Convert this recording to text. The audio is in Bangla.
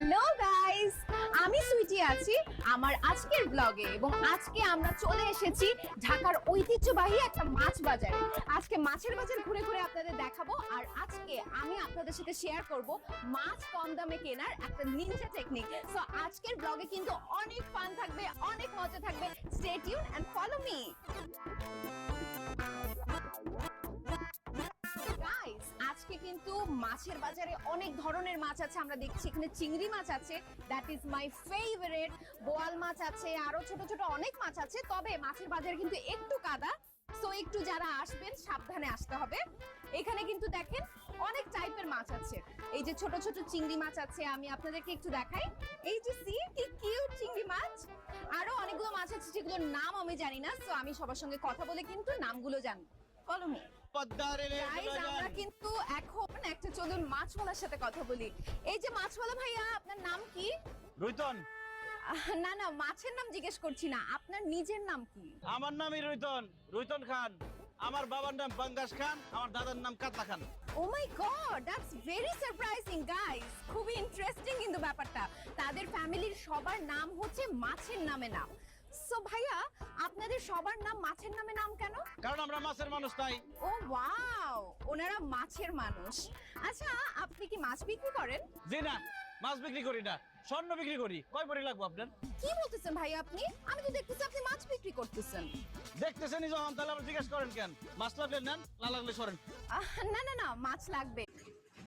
হ্যালো গাইস, আমি সুইটি আছি আমার আজকের ব্লগে এবং আজকে আমরা চলে এসেছি ঢাকার ঐতিহ্যবাহী একটা মাছ বাজারে। আজকে মাছের বাজার ঘুরে ঘুরে আপনাদের দেখাবো আর আজকে আমি আপনাদের সাথে শেয়ার করব মাছ কম দামে কেনার একটা নিনজা টেকনিক। সো আজকের ব্লগে কিন্তু অনেক ফান থাকবে, অনেক মজা থাকবে। Stay tune and follow me. Guys, আজকে কিন্তু মাছের বাজারে অনেক ধরনের মাছ আছে। আমরা দেখছি এখানে চিংড়ি মাছ আছে, দ্যাট ইজ মাই ফেভারিট। বোয়াল মাছ আছে, আরো ছোট ছোট অনেক মাছ আছে। তবে মাছের বাজারে কিন্তু একটু কাদা, সো একটু যারা আসবেন সাবধানে আসতে হবে। এখানে কিন্তু দেখেন অনেক টাইপের মাছ আছে। এই যে ছোট ছোট চিংড়ি মাছ আছে, আমি আপনাদেরকে একটু দেখাই। এই যে সি কি কিউট চিংড়ি মাছ। আরো অনেকগুলো মাছ আছে যেগুলোর নাম আমি জানি না, সো আমি সবার সঙ্গে কথা বলে কিন্তু নামগুলো জানবো। Follow me. গাইস, আমরা কিন্তু এখন একটা চলুন মাছওয়ালার সাথে কথা বলি। এই যে মাছওয়ালা ভাইয়া, আপনার নাম কি? রুইতন। না না, মাছের নাম জিজ্ঞেস করছি না, আপনার নিজের নাম কি? আমার নামই রুইতন, রুইতন খান। আমার বাবার নাম পাঙ্গাস খান, আমার দাদার নাম Katla Khan. Oh my God, that's very surprising guys. খুবই ইন্টারেস্টিং কিন্তু ব্যাপারটা। তাদের ফ্যামিলির সবার নাম হচ্ছে মাছের নামে নাম। সো ভাইয়া, আপনাদের সবার নাম মাছের নামে নাম কেন? কারণ আমরা মাছের মানুষ তাই। ও ওয়াও, ওনারা মাছের মানুষ। আচ্ছা, আপনি কি মাছ বিক্রি করেন? জি না, মাছ বিক্রি করি না, স্বর্ণ বিক্রি করি। কয় ভরি লাগবো আপনার? কি বলতেছেন ভাই আপনি? আমি তো দেখতেছি আপনি মাছ বিক্রি করতেছেন। দেখতেছেনই যখন, তাহলে আবার জিজ্ঞেস করেন কেন? মাছ লাগলে নেন, না লাগলে সরেন। না না না, মাছ লাগবে।